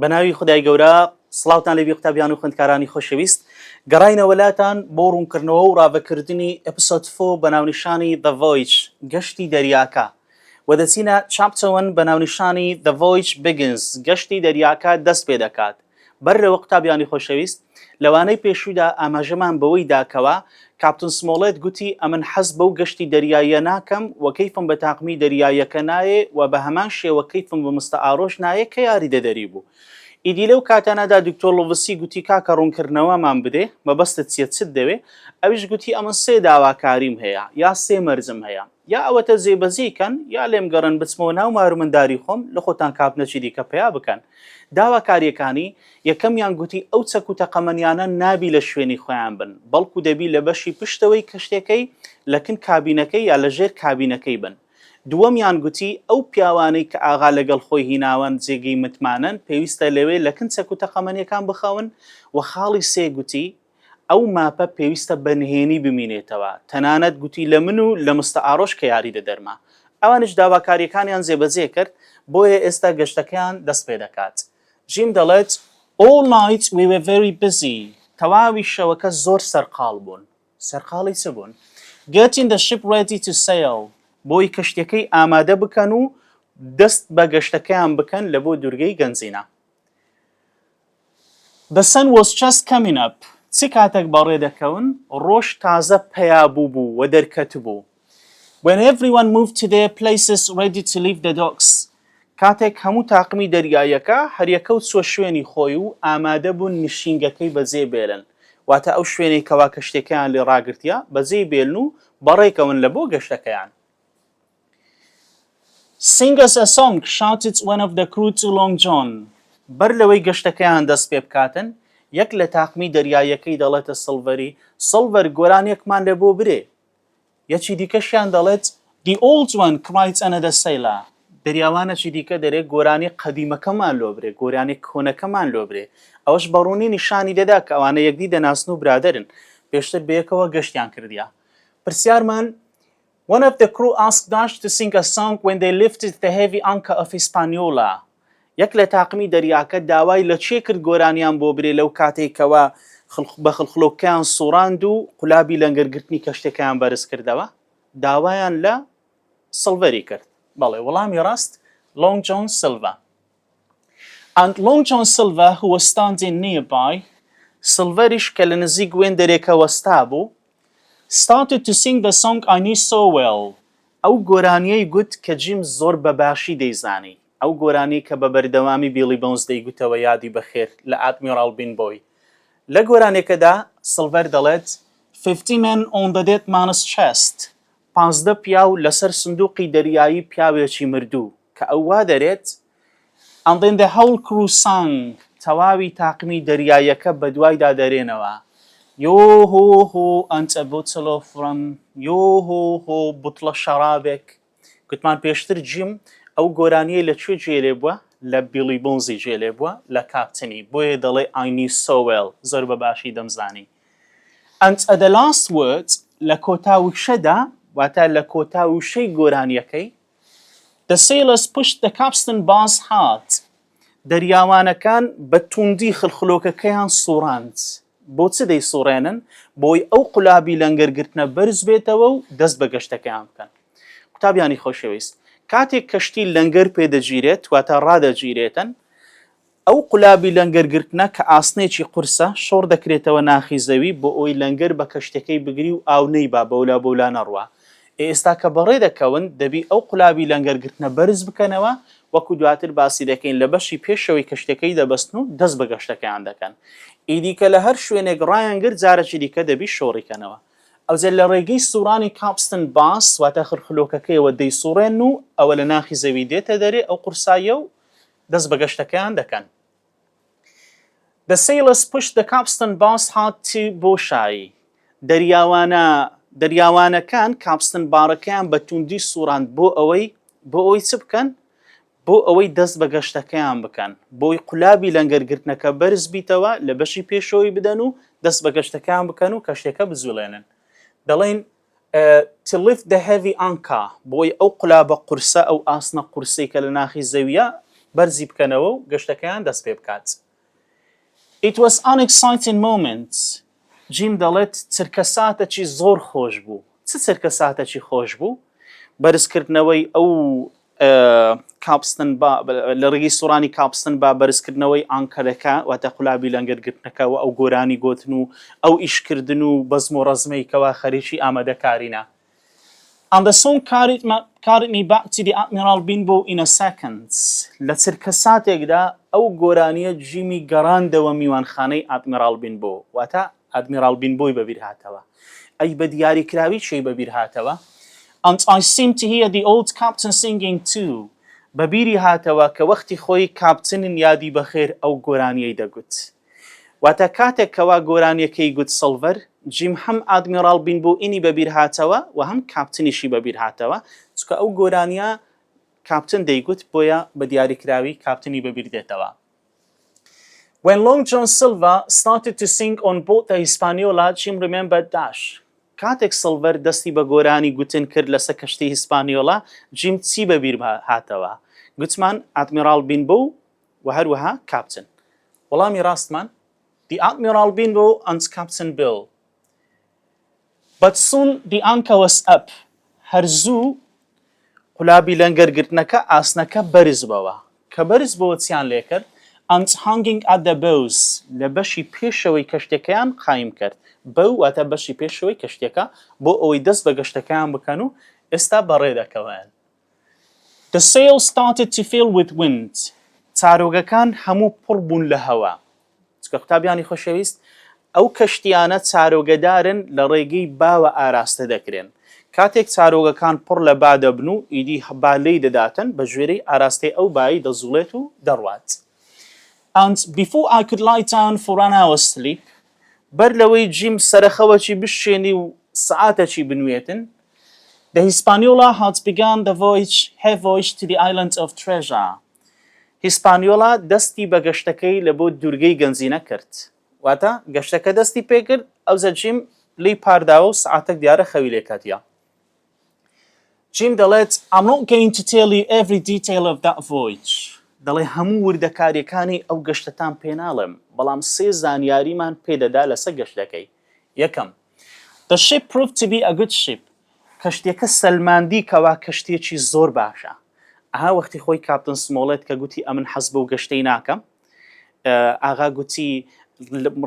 بەناوی خدای گەورە سڵاوتان لەبی قوتابیان و خوێندکارانی خۆشەویست گەڕاینە وەلاتان بۆ ڕوونکردنەوە و ڕابەکردنی ئەپسۆد 4 بەناونیشانی The voyage گەشتی دەریاکە و دەچینە chapter 1 بەناونیشانی The voyage begins گەشتی دەریاکە دەست پێ دەکات. بەر لەوە قوتابیانی خۆشەویست لەوانەی پێشوودا ئاماژەمان بەوەی داکەوە کاپتن سمۆڵێت گوتی ئەمن حەز بەو گەشتی دەریاییە ناکەم و کەیفم بە تاقمی دەریاییەکە نایێ و بە هەمان شێوە کەیفم بە مستەعاڕۆژ نایە کە یاری دەدەری بوو. ئیدی لەو کاتانەدا دکتۆر لۆڤسی گوتی کاکە ڕوونکردنەوەمان بدێ مەبەستت چێت دەوێ ئەویش گوتی ئەمە سێ داواکاریم هەیە یا سێ مەرجم هەیە یا ئەوەتە جێبەجێکەن یا لێم گەڕن بچمەوە ناو مارومەنداری خۆم لە خۆتان کاپنەچی دیکە پیا بکەن. داواکاریەکانی یەکەمیان گوتی ئەو چەک و تەقەمەنیانە نابی لە شوێنی خۆیان بن بەڵکو دەبی لە بەشی پشتەوەی کەشتەکەی لەکن کابینەکەی یا لەژێر کابینەکەی بن. دووەمیان گوتی ئەو پیاوانەی کە ئاغا لەگەڵ خۆی هیناوەن جێگەی متمانن پێویستە لەوێ لەکن چەک و تەقەمەنیەکان بخەون و خاڵی سێ گوتی ئەو ماپە پێویستە بەنهێنی بمینێتەوە تەنانەت گوتی لە من و لە مستەعاڕۆژ کە یاری دەدەرما. ئەوانش داواکاریەکانیان جێبەجێ کرد بۆیە ئێستا گەشتەکەیان دەست پێ دەکات. جیم دەڵێت all night we were very busy تەواوی شەوەکە زۆر سەرقاڵ بوون. سەرقاڵی چ بوون؟ getting the ship ready to sail بۆی کەشتەکەی ئامادە بکەن و دەست بە گەشتەکەیان بکەن لە بۆ دوورگەی گەنجینە. The sun was just coming up چ کاتێک بەڕێ دەکەون ڕۆژ تازە پەیا بوو و دەرکەت بوو. When everyone moved to their places ready to leave the docks کاتێک هەموو تاقمی دەریایەکە هەریەکەوت چوە شوێنی خۆی و ئامادە بوون نشینگەکەی بەجێ بێڵن واتە ئەو شوێنەی کەوا کەشتەکەیان لێ ڕاگرتیە بەجێ بێڵن و بەڕێکەون لە بۆ گەشتەکەیان. Sing us a song, shouted one of the crew to Long John. بەر لەوەی گەشتەکەیان دەست پێ بکاتن یەک لە تاقمی دەریایەکەی دەڵێتە سڵڤەری سڵڤەر گۆرانێکمان لە بۆ برێ. یەکی دیکەشیان دەڵێت The old one cried another sailor. دەریاوانەکی دیکە دەرێ گۆرانی قەدیمەکەمان لۆ برێ گۆرانی کۆنەکەمان لۆ برێ. ئەوەش بەڕوونی نیشانی دەدا کە ئەوانە یەکدی دەناسن و برادرن پێشتر بەیەکەوە گەشتیان کردیا. پرسیارمان One of the crew asked Dash to sing a song when they lifted the heavy anchor of Hispaniola. یەک لە تاقمی دەریاکە داوای لە چێ کرد گۆرانیان بۆ برێ لەو کاتێکەوە بە خڵخڵۆکیان سوڕاند و قولابی لەنگەرگرتنی کەشتەکەیان بەرز کردەوە داوایان لە سڵڤەری کرد. بەڵێ وەڵامی ڕاست Long John Silver. And Long John Silver who was standing nearby سڵڤەریش کە لە نزیک وێن دەرێکە وەستا بوو started to sing the song I knew so well. ئەو گۆرانیەی گوت کە جیم زۆر بەباشی دەیزانی ئەو گۆرانی کە بە بەردەوامی بیلی بۆنز دەیگوتەوە یادی بەخێر لە ئادمیرال بینبۆی. لە گۆرانێکەدا سڵڤەر دەڵێت 50 men on the dead man's chest 15 پیاو لەسەر سندوقی دەریایی پیاوێکی مردوو کە ئەو وا دەرێت and then the whole crew sang تەواوی تاقمی دەریایەکە بە دوایدا دەرێنەوە Yo ho ho and a bottle of rum Yo ho ho بوتڵە شەرابێک. گوتمان پێشتر جیم ئەو گۆرانیە لەکوێ جێلێ بووە لە بیلی بۆنزی جێلێ بووە لە کاپتنی بۆیە دەڵێ I knew so well زۆر بەباشی دەمزانی. And at the last word لە کۆتاوشەدا واتە لە کۆتاوشەی گۆرانیەکەی The sailors pushed the capstan bars hard دەریاوانەکان بە توندی خڵخڵۆکەکەیان سوڕاند. بۆ چ دەی سوڕێنن بۆی ئەو قولابی لەنگەرگرتنە بەرز بێتەوە و دەست بە گەشتەکەیان بکەن. قوتابیانی خۆشەویست کاتێک کەشتی لەنگەر پێدەگیرێت واتە ڕادەگیرێتن ئەو قولابی لەنگەرگرتنە کە ئاسنێکی قورسە شۆڕ دەکرێتەوە ناخی زەوی بۆ ئەوی لەنگەر بە کەشتەکەی بگری و ئاو نەیبا بەولا بەولا نەڕوا. ئێستا کە بەڕێ دەکەون دەبی ئەو قولابی لەنگەرگرتنە بەرز بکەنەوە وەکو دواتر باسی دەکەین لە بەشی پێشەوەی کەشتەکەی دەبەستن و دەست بە گەشتەکەیان دەکەن. ئیدیکە لە هەر شوێنێک ڕایانگرت جارێکی دیکە دەبی شۆڕیکەنەوە. ئەوجە لە ڕێگەی سوڕانی کاپستن باس واتە خڵخڵۆکەکەیەوە دەی سوڕێن و ئەوە لە ناخی زەوی دێتە دەرێ ئەو قورسایە و دەست بە گەشتەکەیان دەکەن. The sailors pushed the capstan bars hard to بۆشایی دەریاوانەکان کاپستن بارەکەیان بە توندی سوڕاند بۆ ئەوەی چ بکەن بۆ ئەوەی دەست بە گەشتەکەیان بکەن بۆی قولابی لەنگەرگرتنەکە بەرز بیتەوە لە بەشی پێشەوەی بدەن و دەست بە گەشتەکەیان بکەن و کەشتەکە بزوڵێنن. دەڵێن to lift the heavy anchor بۆی ئەو قولابە قورسە ئەو ئاسنە قورسەی کە لە ناخی زەویە بەرزی بکەنەوە و گەشتەکەیان دەست پێ بکات. It was an exciting moment. جیم دەڵێت چرکە ساتێکی زۆر خۆش بوو. چ چرکە ساتێکی خۆش بوو؟ بەرزکردنەوەی ئەو کاپستن لە ڕێگەی سوڕانی کاپستن با بەرزکردنەوەی ئانکەرەکە واتە قولابی لەنگەرگرتنەکەەوە ئەو گۆرانی گۆتن و ئەو ئیشکردن و بەزم و ڕەزمەیەکەوە خەریکی ئامادەکارینە. And the song carried me back to the Admiral Benbow in a second. لە چرکە ساتێکدا ئەو گۆرانیە جیمی گەڕاندەوە میوانخانەی ئادمیرال بنبۆ واتە ئادمیرال بنبۆی بەبیر هاتەوە. ئەی بە دیاریکراوی چی بەبیر هاتەوە؟ And I seemed to hear the old captain singing too. بەبیری هاتەوە کە وەختی خۆی کاپتنن یادی بەخێر ئەو گۆرانیەی دەگوت. واتە کاتێک کەوا گۆرانیەکەی گوت سڵڤەر جیم هەم ئادمیرال بنبۆ ئینی بەبیر هاتەوە و هەم کاپتنیشی بەبیر هاتەوە چکە ئەو گۆرانیە کاپتن دەیگوت بۆیە بە دیاریکراوی کاپتنی بەبیر دێتەوە. When Long John Silver started to sing on board the Hispaniola, Jim remembered Dash. کاتێک سڵڤەر دەستی بە گۆرانی گوتن کرد لەسەر کەشتی هیسپانیۆلا جیم چی بەبیر هاتەوە؟ گوتمان ئادمیرال بنبۆ و هەروەها کاپتن. وەڵامی ڕاستمان The Admiral Benbow and Captain Bill. But soon the anchor was up. هەرزوو قولابی لەنگەرگرتنەکە ئاسنەکە بەرز بەوە. کە بەرز بەوە چیان لێ کرد and hanging at the bows لە بەشی پێشەوەی کەشتەکەیان قایم کرد. بەو واتە بەشی پێشەوەی کەشتەکە بۆ ئەوەی دەست بە گەشتەکەیان بکەن و ئێستا بەڕێ دەکەوێن. The sails started to fill with wind. چارۆگەکان هەموو پڕ بوون لە هەوا. چکە قوتابیانی خۆشەویست ئەو کەشتیانە چارۆگەدارن لە ڕێگەی باوە ئاراستە دەکرێن. کاتێک چارۆگەکان پڕ لە با دەبن و ئیدی بالەی دەداتن بە ژێرەی ئاراستەی ئەو بایی دەزوڵێت و دەڕوات. And before I could lie down for an hour's sleep, بەر لەوەی جیم سەرخەوەکی بشێنی و سعاتێکی بنوێتن The Hispaniola had begun her voyage to the island of treasure. هیسپانیۆلا دەستی بە گەشتەکەی لە بۆ دوورگەی گەنجینە کرد. واتە گەشتەکە دەستی پێکرد ئەوزە جیم لی پارداوە و سعاتێک دیارە خەوی لێکاتیا. جیم دەڵێت I'm not going to tell you every detail of that voyage. دەڵێ هەموو وردەکاریەکانی ئەو گەشتتان پێ ناڵێم بەڵام سێ زانیاریمان پێدەدا لەسەر گەشتەکەی. یەکەم The ship proved to be a good ship. کەشتێکە سەلماندی کەوا کەشتێکی زۆر باشە. ئەها وەختی خۆی کاپتن سمۆڵێت کە گوتی ئەمن حەز بە و گەشتەی ناکەم ئاغا گوتی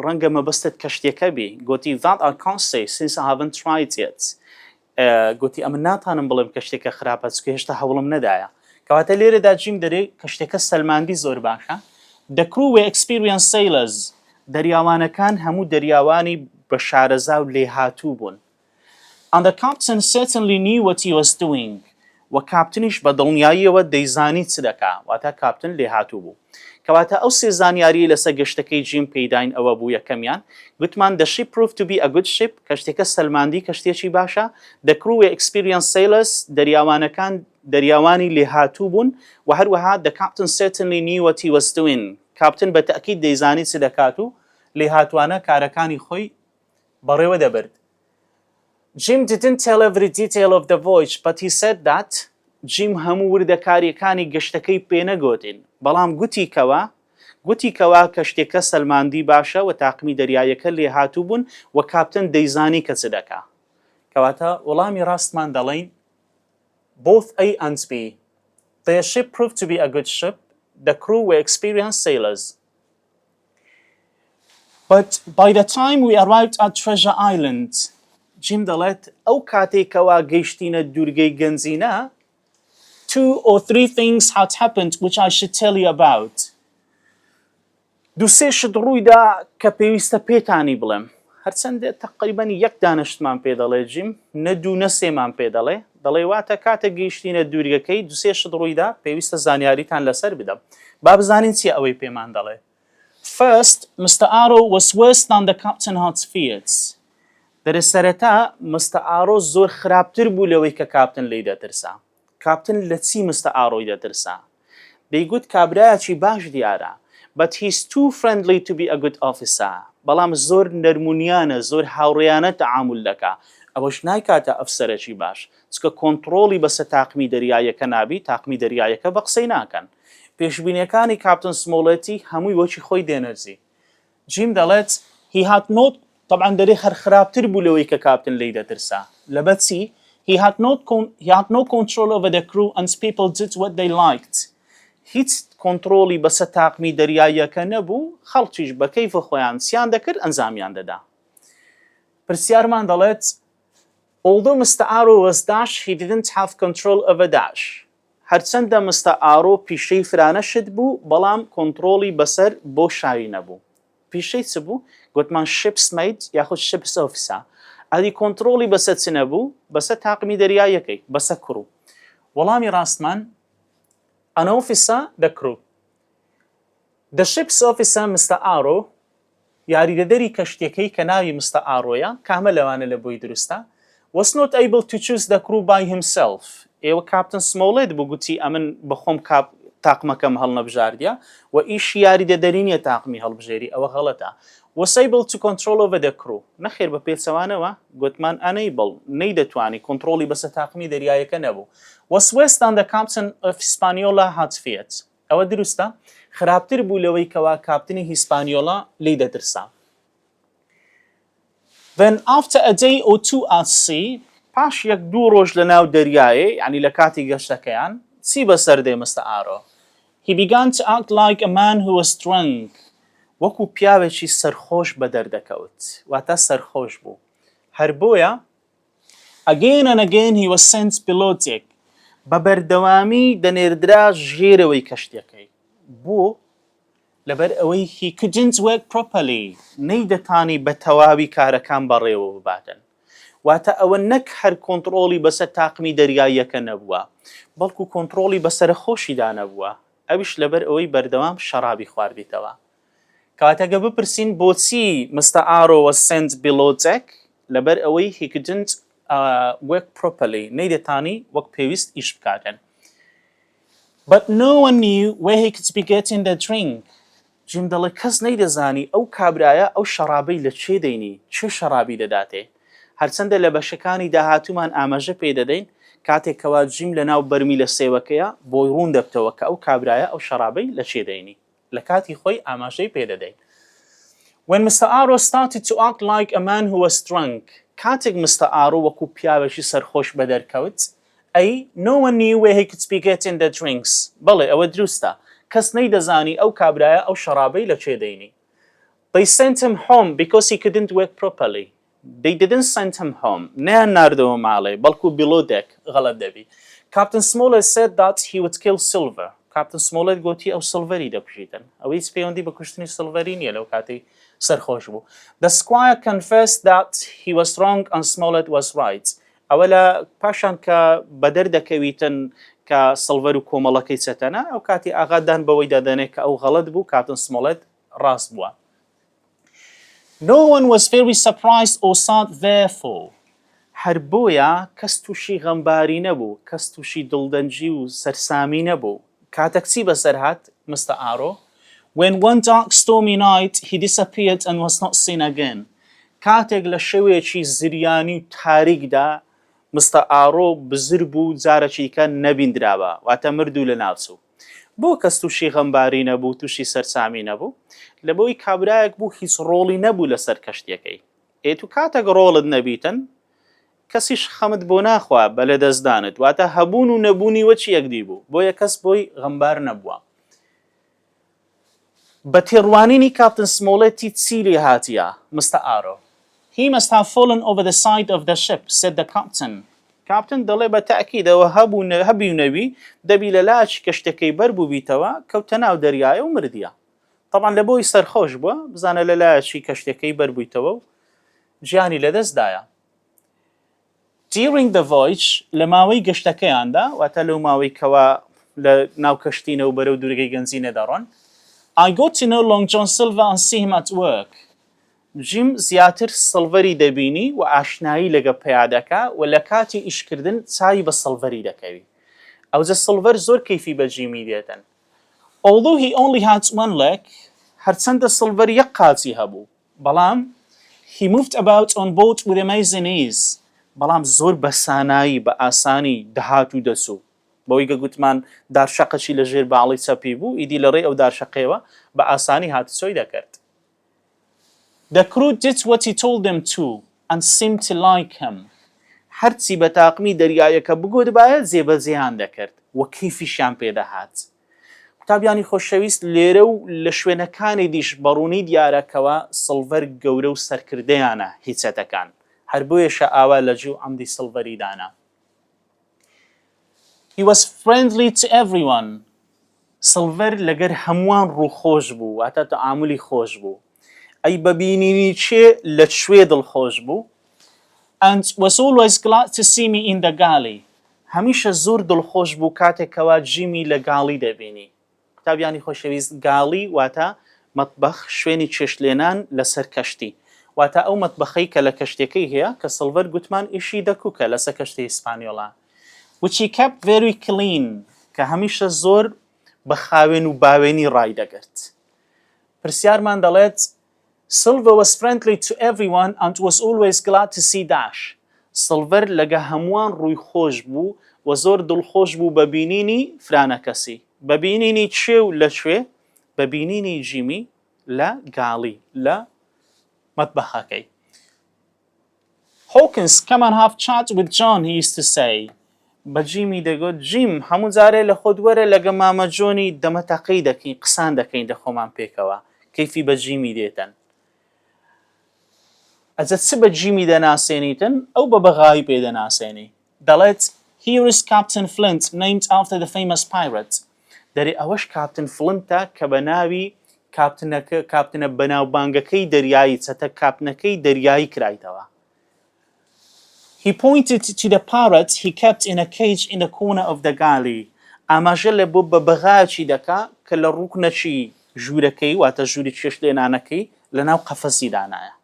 ڕەنگە مەبەستت کەشتێکە بێ گوتی that I can't say since I haven't tried yet. گوتی ئەمن ناتانم بڵێم کەشتێکە خراپە چکە هێشتا هەوڵم نەدایە. کەواتە لێرەدا جیم دەرێ کەشتێکە سەلماندی زۆر باشە. The crew were experienced sailors. دەریاوانەکان هەموو دەریاوانی بە شارەزا و لێهاتوو بوون. And the captain certainly knew what he was doing. و کاپتنیش بە دڵنیاییەوە دەیزانی چ دەکا واتە کاپتن لێهاتوو بوو. کەواتە ئەو سێ زانیاری لەسەر گەشتەکەی جیم پێداین ئەوە بوو یەکەمیان گوتمان The ship proved to be a good ship کەشتێکە سەلماندی کەشتێکی باشە. The crew were experienced sailors دەریاوانەکان دەریاوانی لێهاتوو بوون و هەروەها The captain certainly knew what he was doing. کاپتن بە تەئکید دەیزانی چ دەکات و لێهاتوانە کارەکانی خۆی بەڕێوە دەبرد. Jim didn't tell every detail of the voyage, but he said that Jim هەموو وردەکاریەکانی گەشتەکەی پێ نەگوتین بەڵام گوتی کەوا کەشتێکە سەلماندی باشە و تاقمی دەریایەکە لێهاتوو بوون و کاپتن دەیزانی کە چ دەکا. کەواتە وەڵامی ڕاستمان دەڵێن both A and B. The ship proved to be a good ship. The crew were experienced sailors. But by the time we arrived at Treasure Island, جیم دەڵێت ئەو کاتێکەوە گەیشتینە دوورگەی گەنجینە 2 or 3 things had happened which I should tell you about. دووسێ شت ڕوویدا کە پێویستە پێتانی بڵێم. هەرچەندە تەقریبەن یەک دانیشتمان پێ دەڵێ جیم نە دوو نە سێمان پێ دەڵێ واتە کاتە گەیشتینە دوورگەکەی دووسێ شت ڕوویدا پێویستە زانیاریتان لەسەر بدەم. با بزانین چی ئەوەی پێمان دەڵێ. First, Mr. Arrow was worse than the captain had feared. دەرە سەرەتا مستە ئارۆ زۆر خراپتر بوو لەوەی کە کاپتن لی دەترسا. کاپتن لە چی مستە ئاڕۆی دەترسا؟ دەیگوت کابرایەکی باش دیارە. But he's too friendly to be a good officer. بەڵام زۆر نەرمونیانە زۆر هاوڕێیانە تەعامل دەکا. ئەوەش نایکاتە ئەفسەرێکی باش. چکە کۆنتڕۆڵی بەسەر تاقمی دەریایەکە نابی تاقمی دەریایەکە بە قسەی ناکەن. پێشبینیەکانی کاپتن سمۆڵەتی هەمووی وەکی خۆی دێنەرزی. جیم دەڵێت he had no طبعا دەرێ هەر خراپتر بوو لەوەی کە کاپتن لی دەترسا لەبەر چی he had no control over the crew and people did what they liked. هیچ کۆنتڕۆڵی بەسەر تاقمی دەریاییەکە نەبوو، خەڵکیش بە کەیفە خۆیان چیان دەکرد ئەنجامیان دەدا. پرسیارمان دەڵێت although Mr. Arrow was Dash, he didn't have control over Dash. هەرچەندە Mr. Arrow پیشەی فرانەشت بوو بەڵام کۆنتڕۆڵی بەسەر بۆ شاوی نەبوو. پیشەی چ بوو؟ گوتمان ships mate یاخود ships officer. ئەدی کۆنتڕۆڵی بەسەر چ نەبوو؟ بەسەر تاقمی دەریایەکەی بەسەر کڕوو. وەڵامی ڕاستمان an officer the crew. The ship's officer Mr. Arrow یاریدەدەری کەشتیەکەی کە ناوی Mr. Arrowە کامە لەوانە لە بۆی دروستە was not able to choose the crew by himself. ئێوە کاپتن سمۆڵێت بوو گوتی ئەمن بەخۆم تاقمەکەم هەڵنەبژاردیە و ئیشی یاریدەدەری نییە تاقمی هەڵبژێری ئەوە غەڵەتە. was able to control over the crew. نەخێر بە پێچەوانەوە گوتمان unable نەیدەتوانی کۆنتڕۆڵی بەسەر تاقمی دەریایەکە نەبوو. was worse than the captain of Hispaniola had feared. ئەوە دروستە خراپتر بوو لەوەی کەوا کاپتنی هیسپانیۆڵا لی دەترسا. Then after a day or two at sea پاش یەک دوو ڕۆژ لە ناو دەریایە یعنی لە کاتی گەشتەکەیان چی بەسەر دێ Mr. Arrow. He began to act like a man who was drunk. وەکو پیاوێکی سەرخۆش بە دەردەکەوت واتە سەرخۆش بوو. هەر بۆیە again and again he was sent below deck. بە بەردەوامی دەنێردرا ژێرەوەی کەشتیەکەی. بۆ لەبەر ئەوەی he couldn't work properly نەیدەتانی بە تەواوی کارەکان بەڕێوە بباتن. واتە ئەوە نەک هەر کۆنتڕۆڵی بەسەر تاقمی دەریاییەکە نەبووە بەڵکو کۆنتڕۆڵی بەسەر خۆشیدا نەبووە ئەویش لەبەر ئەوەی بەردەوام شەرابی خواردیتەوە. کاتەگە بپرسین بۆچی Mr. Arrow was sent below deck لەبەر ئەوەی he couldn't work properly نەیدەتانی وەک پێویست ئیش بکاتن. But no one knew where he could be getting the drink. جیم دەڵێ کەس نەیدەزانی ئەو کابرایە ئەو شەرابەی لە چێ دەینی چێ شەرابی دەداتێ. هەرچەندە لە بەشەکانی داهاتوومان ئاماژە پێ دەدەین کاتێکەوە جیم لە ناو بەرمی لە سێوەکەیە بۆی ڕوون دەبتەوە کە ئەو کابرایە ئەو شەرابەی لە چێ دەینی لە کاتی خۆی ئاماژەی پێ دەدەین. When Mr. Arrow started to act like a man who was drunk کاتێک Mr. Arrow وەکو پیاوێکی سەرخۆش بە دەرکەوت ئەی no one knew where he could be getting the drinks. بەڵێ ئەوە دروستە کەس نەیدەزانی ئەو کابرایە ئەو شەرابەی لە چێ دەینی. They sent him home because he couldn't work properly. They didn't send him home. نەیان ناردەوە ماڵێ بەڵکو below deck غەڵەت دەبی. Captain Smollett said that he would kill Silver. Captain Smollett گوتی ئەو سڵڤەری دەکوژیتن. ئەوە هیچ پەیوەندی بە کوشتنی سڵڤەری نییە لەو کاتی سەرخۆش بوو. The squire confessed that he was wrong and Smollett was right. ئەوە لە پاشان کە بەدەر دەکەویتن کە سڵڤەر و کۆمەڵەکەی چەتەنە ئەو کاتی ئاغادان بەوەی دەدەنێت کە ئەو غەڵەت بوو کاپتن سمۆڵێت ڕاست بووە. No one was very surprised or sad therefore. هەر بۆیە کەس تووشی غەمباری نەبوو کەس تووشی دڵدەنجی و سەرسامی نەبوو. کاتێک چی بەسەر هات Mr. Arrow. When one dark stormy night he disappeared and was not seen again. کاتێک لە شەوێکی زریانی و تاریکدا Mr. Arrow بزر بوو جارێکی کە نەبیندراوە واتە مردوو لە ناوچوو. بۆ کەس تووشی غەمباری نەبوو تووشی سەرسامی نەبوو لەبەوەی کابرایەک بوو هیچ ڕۆڵی نەبوو لەسەر کەشتیەکەی. ئێتو کاتێک ڕۆڵت نەبیتن کەسیش خەمت بۆ ناخوا بە لە دەستدانت واتە هەبوون و نەبوونی وەچی یەکدی بوو بۆیە کەس بۆی غەمبار نەبووە. بە تێڕوانینی کاپتن سمۆڵێتی چی لێ هاتیە Mr. Arrow. He must have fallen over the side of the ship, said the captain. Captain دەڵێ بە تەئکیدەوە هەبی و نەبی دەبی لە لاچی کەشتەکەی بەر بوو بیتەوە کەوتە ناو دەریایە و مردیە. طبعا لە بۆی سەرخۆش بووە بزانە لە لایەکی کەشتەکەی بەر بوویتەوە و ژیانی لەدەستدایە. During the voyage لە ماوەی گەشتەکەیاندا واتە لەو ماوەی کەوا لە ناو کەشتینە و بەرەو دوورگەی گەنجینە دەڕۆن I got to know Long John Silver and see him at work. جیم زیاتر سڵڤەری دەبینی و ئاشنایی لەگە پیادەکە و لە کاتی ئیشکردن چای بە سڵڤەری دەکەوی. ئەوجە سڵڤەر زۆر کەیفی بە جیمی دێتن. Although he only had one leg هەرچەندە سڵڤەر یەک قاچی هەبوو بەڵام he moved about on board with amazing ease بەڵام زۆر بە سانایی بە ئاسانی دەهات و دەچوو بەوەی کە گوتمان دارشەقەشی لە ژێر باڵی چەپی بوو ئیدی لە ڕێی ئەو دارشەقەیەوە بە ئاسانی هاتوچۆی دەکرد. The crew did what he told them to and seemed to like him. هەرچی بە تاقمی دەریایەکە بگوت باە جێبەجێیان دەکرد وە کەیفیشیان پێدەهات. قوتابیانی خۆشەویست لێرە و لە شوێنەکانی دیش بەڕوونی دیارەکەوە سڵڤەر گەورە و سەرکردەیانە هیچەتەکان هەر بۆیەشە ئاوا لە جوو ئەمدی سڵڤەری دانا. He was friendly to everyone. سڵڤەر لەگەر هەمووان ڕووخۆش بوو واتە تەعاملی خۆش بوو. ئەی بەبینینی چێ لە شوێ دڵخۆش بوو. And was always glad to see me in the galley. هەمیشە زۆر دڵخۆش بوو کاتێکەوە جیمی لە گاڵی دەبینی. قوتابیانی خۆشەویست گاڵی واتە مەتبەخ شوێنی چێشتلێنان لەسەر کەشتی واتە ئەو مەتبەخەی کە لە کەشتەکەی هەیە کە سڵڤەر گوتمان ئیشی دەکوکە لەسەر کەشتی ئیسپانیۆڵە. Which he kept very clean کە هەمیشە زۆر بە خاوێن و باوێنی ڕای دەگرت. پرسیارمان دەڵێت Silver was friendly to everyone and was always glad to see Dash. سڵڤەر لەگە هەمووان ڕووی خۆش بوو و زۆر دڵخۆش بوو بە بینینی فرانە کەسی. بە بینینی چێ و لەکوێ؟ بە بینینی جیمی لە گاڵی لە مەتبەخەکەی. Hawkins, come and have chat with John, he used to say. بە جیمی دەگوت جیم هەموو جارێ لە خۆت وەرە لەگە مامە جۆنی دەمەتەقەی دەکەین قسان دەکەین دەخۆمان پێکەوە کەیفی بە جیمی دێتن. ئەجە چ بە جیمی دەناسێنیتن ئەو بە بەغایی پێدەناسێنی. دەڵێت Here is Captain Flint, named after the famous pirate. دەرێ ئەوەش کاپتن فلنتە کە بە ناوی کاپتنە بەناوبانگەکەی دەریایی چەتە کاپنەکەی دەریایی کرایتەوە. He pointed to the parrot he kept in a cage in the corner of the galley. ئاماژە لە بۆ بە بەغایەکی دەکا کە لە ڕوکنەچی ژوورەکەی واتە ژووری چێشتلێنانەکەی لە ناو قەفەسی دانایە.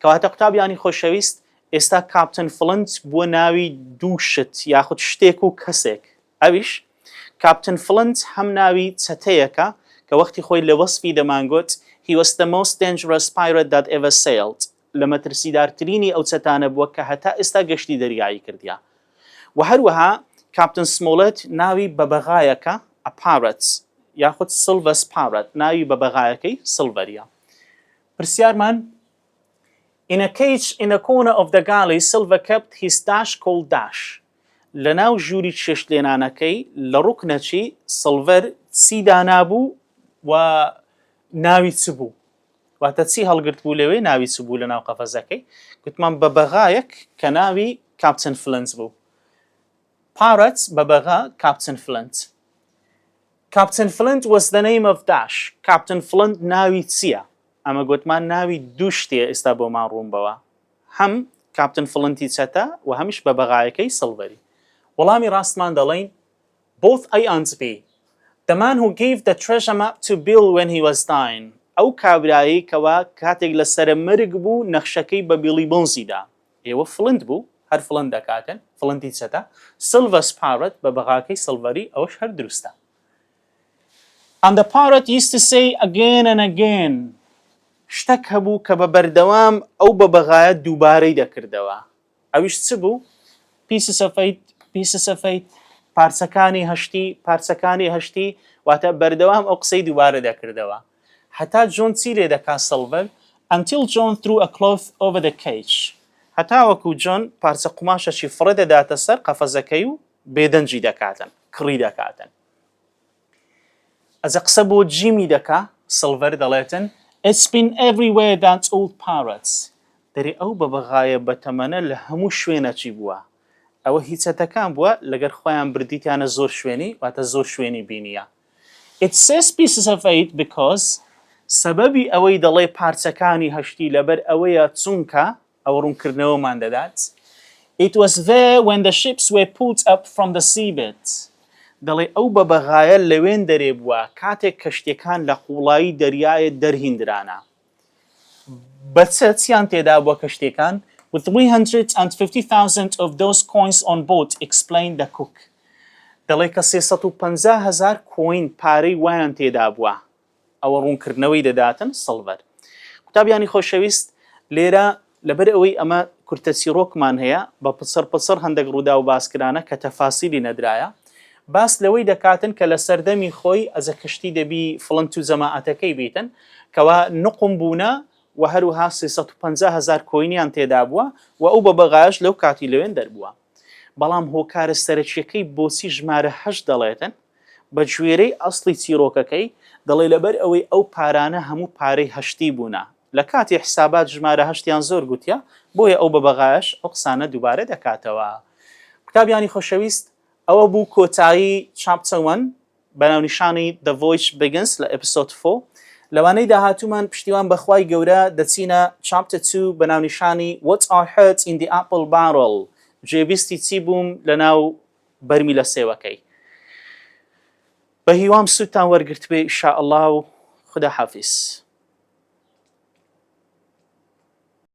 کەواتە قوتابیانی خۆشەویست ئێستا کاپتن فلنت بووە ناوی دوو شت یاخود شتێک و کەسێک. ئەویش کاپتن فلنت هەم ناوی چەتەیەکە کە وەختی خۆی لە وەسفی دەمانگوت He was the most dangerous pirate that ever sailed. لە مەترسیدارترینی ئەو چەتانە بووە کە هەتا ئێستا گەشتی دەریایی کردیا. و هەروەها کاپتن سمۆلەت ناوی بە بەغایەکە a parrot یاخود Silver's parrot ناوی بە بەغایەکەی سڵڤەریە. پرسیارمان In a cage in a corner of the galley, Silver kept his Dash called Dash. لەناو ژووری چێشتلێنانەکەی لە ڕوکنەچی سڵڤەر چی دانابوو و ناوی چ بوو؟ واتە چی هەڵگرت بوو لەوێ ناوی چ بوو لە ناو قەفەزەکەی؟ گوتمان بە بەغایەک کە ناوی کاپتن فلنت بوو. Parrot بە بەغا کاپتن فلنت. Captain Flint was the name of Dash. Captain Flint ناوی چییە؟ ئەمە گوتمان ناوی دوو شتێ ئێستا بۆمان ڕوون بەوە. هەم کاپتن فلنتی چەتە و هەمیش بە بەغایەکەی سڵڤەری. وەڵامی ڕاستمان دەڵێن Both A and B. The man who gave the treasure map to Bill when he was dying. ئەو کابرایی کەوا کاتێک لە سەرە مرگ بوو نەخشەکەی بە بیلی بۆنزیدا. ئێوە فلنت بوو هەر فلنت دەکاتن فلنتی چەتە. Silver's parrot بە بەغاکەی سڵڤەری ئەوەش هەر دروستە. And the parrot used to say again and again. شتێک هەبوو کە بە بەردەوام ئەو بە بەغایە دووبارەی دەکردەوە. ئەویش چ بوو؟ Pieces of eight پارچەکانی هەشتی واتە بەردەوام ئەو قسەی دووبارە دەکردەوە. هەتا جۆن چی لێ دەکا سڵڤەر Until John threw a cloth over the cage. هەتا وەکو جۆن پارچە قوماشەشی فڕە دەداتە سەر قەفەزەکەی و بێدەنجی دەکاتن کڕی دەکاتن. ئەجە قسە بۆ جیمی دەکا سڵڤەر دەڵێتن It's been everywhere that old parrots. دەری ئەو بە بەغایە بەتەمەنە لە هەموو شوێنەچی بووە. ئەوە هیچەتەکان بووە لەگەر خۆیان بردیتیانە زۆر شوێنی واتە زۆر شوێنی بینیە. It says pieces of eight because سەبەبی ئەوەی دەڵێ پارچەکانی هەشتی لەبەر ئەوەیە چونکە ئەو ڕوونکردنەوەمان دەدات. It was there when the ships were pulled up from the seabed. دەڵێ ئەو بە بەغایە لەوێن دەرێ بووە کاتێک کەشتەکان لە قوڵایی دەریایە دەرهیندرانە. بەچە چیان تێدا بووە کەشتەکان؟ With 350,000 of those coins on board, explained the cook. دەڵێ کە 350,000 کۆین پارەی وایان تێدا بووە. ئەوە ڕوونکردنەوەی دەداتن سڵڤەر. قوتابیانی خۆشەویست لێرە لەبەر ئەوەی ئەمە کورتە چیرۆکمان هەیە بە پچڕ هەندێک ڕوودا و باسکرانە کە تەفاسیلی نەدرایە باس لەوەی دەکاتن کە لە سەردەمی خۆی ئەزە کشتی دەبی فڵنت و جەماعەتەکەی بیتن کەوا نقم بوونە و هەروها 350,000 کۆینیان تێدا بووە و ئەو بە بەغاش لەو کاتی لەوێن دەربووە. بەڵام هۆکارە سەرەکیەکەی بۆچی ژمارە 8 دەڵێتن بە گوێرەی ئەسڵی چیرۆکەکەی دەڵێ لەبەر ئەوەی ئەو پارانە هەموو پارەی هەشتی بوونە لە کاتی حسابات ژمارە هەشتیان زۆر گوتیە بۆیە ئەو بە بەغاش ئەو قسانە دووبارە دەکاتەوە. قوتابیانی خۆشەویست ئەوە بوو کۆتایی چاپتەر 1 بەناونیشانی The Voyage Begins لە ئیپسۆد 4. لەوانەی داهاتوومان پشتیوان بەخوای گەورە دەچینە چاپتەر 2 بەناونیشانی What I Heard in the Apple Barrel جێبیستی چی بووم لەناو بەرمی لە سێوەکەی. بە هیوام سوودتان وەرگرت بێ ئینشاءالله و خدا حافظ.